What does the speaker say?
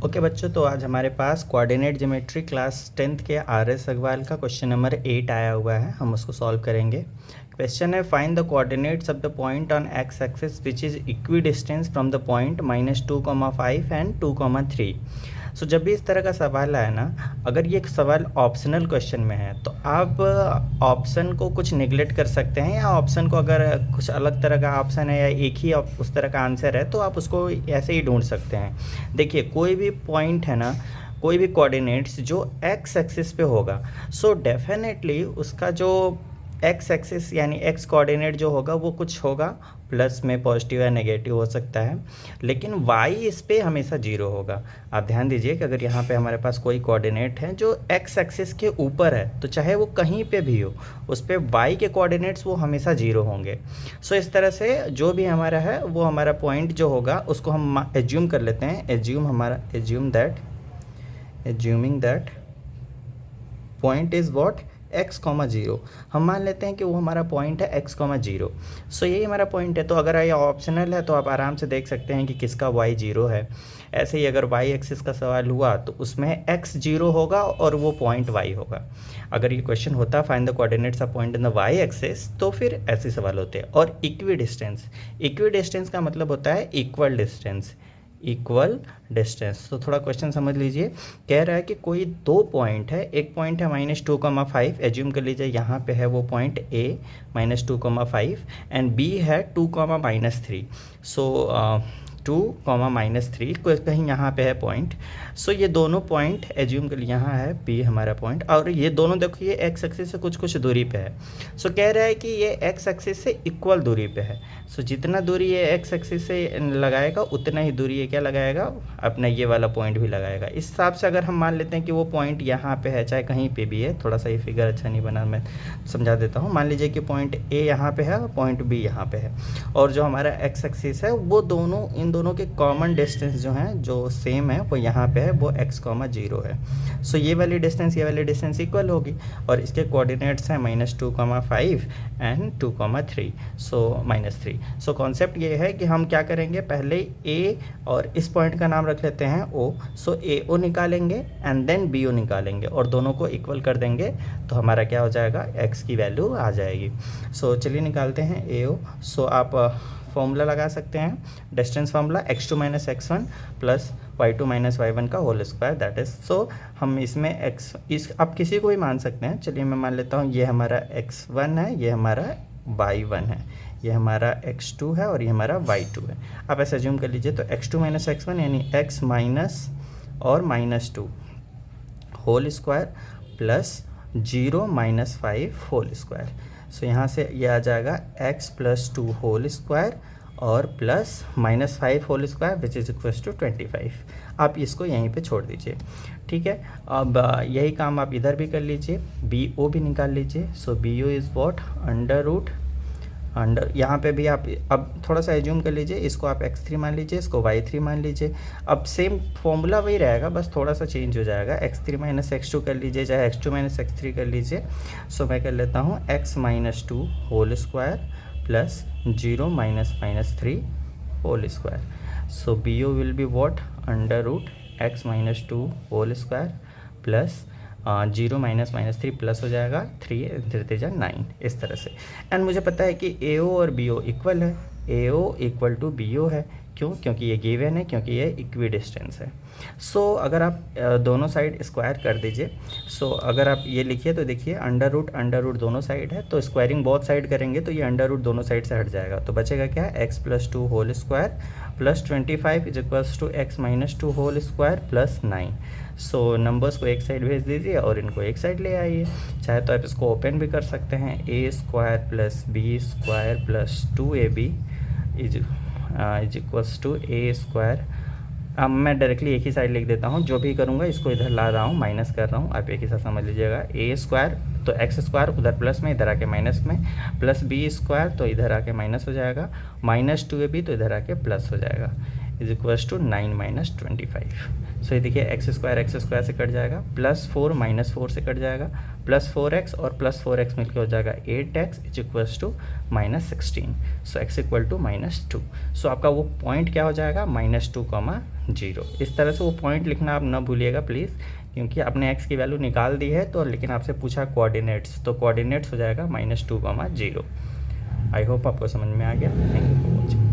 Okay बच्चों, तो आज हमारे पास कोऑर्डिनेट ज्योमेट्री क्लास 10th के आर एस अग्रवाल का क्वेश्चन नंबर 8 आया हुआ है। हम उसको सॉल्व करेंगे। क्वेश्चन है, find the coordinates of the point on x axis which is equi distance from the point -2,5 and 2,3। सो जब भी इस तरह का सवाल आए ना, अगर ये सवाल ऑप्शनल क्वेश्चन में है तो आप ऑप्शन को कुछ निगलेक्ट कर सकते हैं, या ऑप्शन को अगर कुछ अलग तरह का ऑप्शन है या एक ही उस तरह का आंसर है तो आप उसको ऐसे ही ढूंढ सकते हैं। देखिए, कोई भी पॉइंट है ना, कोई भी कोऑर्डिनेट्स जो एक्स एक्सिस पे होगा, सो डेफिनेटली उसका जो एक्स एक्सिस यानी एक्स कोऑर्डिनेट जो होगा वो कुछ होगा, प्लस में पॉजिटिव या नेगेटिव हो सकता है, लेकिन वाई इस पे हमेशा जीरो होगा। आप ध्यान दीजिए कि अगर यहाँ पे हमारे पास कोई कोऑर्डिनेट है जो एक्स एक्सिस के ऊपर है, तो चाहे वो कहीं पे भी हो, उस पर वाई के कोऑर्डिनेट्स वो हमेशा जीरो होंगे। सो इस तरह से जो भी हमारा है वो हमारा पॉइंट जो होगा उसको हम एज्यूम कर लेते हैं। Assuming that point is what, x comma zero. हम मान लेते हैं कि वो हमारा पॉइंट है एक्स कॉमा जीरो। सो यही हमारा पॉइंट है। तो अगर ये ऑप्शनल है तो आप आराम से देख सकते हैं कि किसका वाई जीरो है। ऐसे ही अगर वाई एक्सिस का सवाल हुआ तो उसमें एक्स जीरो होगा और वो पॉइंट वाई होगा। अगर ये क्वेश्चन होता find the coordinates of point in the Y axis, तो फिर ऐसे सवाल होते हैं। और इक्वी डिस्टेंस का मतलब होता है इक्वल डिस्टेंस। तो थोड़ा क्वेश्चन समझ लीजिए। कह रहा है कि कोई दो पॉइंट है, एक पॉइंट है -2,5, एज्यूम कर लीजिए यहाँ पे है वो पॉइंट ए -2,5, एंड बी है 2,-3। सो 2,-3 कहीं यहाँ पे है पॉइंट। सो ये दोनों पॉइंट एज्यूम कर लिए, यहाँ है बी हमारा पॉइंट, और ये दोनों देखो ये एक्स एक्सिस से कुछ कुछ दूरी पे है। सो कह रहा है कि ये एक्स एक्सिस से इक्वल दूरी पे है। सो जितना दूरी ये एक्स एक्सिस से लगाएगा उतना ही दूरी ये क्या लगाएगा, अपना ये वाला पॉइंट भी लगाएगा। इस हिसाब से अगर हम मान लेते हैं कि वो पॉइंट यहाँ पे है, चाहे कहीं पे भी है, थोड़ा सा ये फिगर अच्छा नहीं बना, मैं समझा देता हूँ। मान लीजिए कि पॉइंट ए यहाँ पे है और पॉइंट बी यहाँ पे है, और जो हमारा एक्स एक्सिस है वो दोनों, इन दोनों के कॉमन डिस्टेंस जो हैं, जो सेम है, वो यहाँ पे है, वो एक्स कॉमा जीरो है। सो ये वाली डिस्टेंस इक्वल होगी, और इसके कोऑर्डिनेट्स हैं -2,5 एंड 2,3, सो -3। सो कॉन्सेप्ट ये है कि हम क्या करेंगे, पहले ए और इस पॉइंट का नाम रख लेते हैं ओ। सो ए ओ निकालेंगे एंड देन बी ओ निकालेंगे, और दोनों को इक्वल कर देंगे, तो हमारा क्या हो जाएगा, एक्स की वैल्यू आ जाएगी। सो चलिए निकालते हैं ए ओ। सो आप फॉर्मूला लगा सकते हैं, distance formula x2 - x1 plus y2 - y1 का होल स्क्वायर, दैट इज। सो हम इसमें आप किसी को भी मान सकते हैं। चलिए मैं मान लेता हूँ ये हमारा x1 है, ये हमारा y1 है, ये हमारा x2 है और ये हमारा y2 है। आप ऐसे अज्यूम कर लीजिए। तो x2 - x1 यानी x माइनस और -2 whole square plus 0 - 5 whole square. So यहाँ से ये आ जाएगा x + 2 होल स्क्वायर और plus -5 whole square which is equals to 25। आप इसको यहीं पे छोड़ दीजिए, ठीक है। अब यही काम आप इधर भी कर लीजिए, बी ओ भी निकाल लीजिए। So B O is what, under यहाँ पे भी आप अब थोड़ा सा एज्यूम कर लीजिए, इसको आप x3 मान लीजिए, इसको y3 मान लीजिए। अब सेम फॉर्मूला वही रहेगा, बस थोड़ा सा चेंज हो जाएगा। x3 - x2 कर लीजिए, चाहे x2 - x3 कर लीजिए। सो मैं कर लेता हूँ x - 2 whole square plus 0 - -3 whole square. So B O will be what, √x - 2 whole square plus 0 - -3 plus हो जाएगा 3 9, इस तरह से। एंड मुझे पता है कि ए ओ और बी ओ इक्वल है, A O equal to B O है। क्यों? क्योंकि ये गिवन है, क्योंकि ये इक्वी डिस्टेंस है। सो अगर आप दोनों साइड स्क्वायर कर दीजिए। सो अगर आप ये लिखिए तो देखिए अंडर रूट दोनों साइड है, तो स्क्वायरिंग बोथ साइड करेंगे तो ये अंडर रूट दोनों साइड से हट जाएगा, तो बचेगा क्या, x + 2 whole square plus 25 is equals to x - 2 whole square plus 9। So numbers को एक साइड भेज दीजिए और इनको एक साइड ले आइए। चाहे तो आप इसको ओपन भी कर सकते हैं, a² + b² plus 2ab is equals to a²। अब मैं डायरेक्टली एक ही साइड लिख देता हूँ, जो भी करूँगा इसको इधर ला रहा हूँ, माइनस कर रहा हूँ, आप एक ही साथ समझ लीजिएगा। a² तो x² उधर प्लस में, इधर आके माइनस में, प्लस b² तो इधर आके माइनस हो जाएगा, -2ab तो इधर आके प्लस हो जाएगा। Is equals to 9 minus 25। So ये देखिए एक्स स्क्वायर से कट जाएगा, +4 -4 से कट जाएगा, +4x और +4x मिलकर हो जाएगा 8x is equals to -16। So x equal to -2। So आपका वो पॉइंट क्या हो जाएगा, -2, 0। इस तरह से वो पॉइंट लिखना आप ना भूलिएगा प्लीज़, क्योंकि आपने x की वैल्यू निकाल दी है तो, लेकिन आपसे पूछा कोऑर्डिनेट्स, तो कोऑर्डिनेट्स हो जाएगा -2, 0। आई होप आपको समझ में आ गया। Thank you for watching.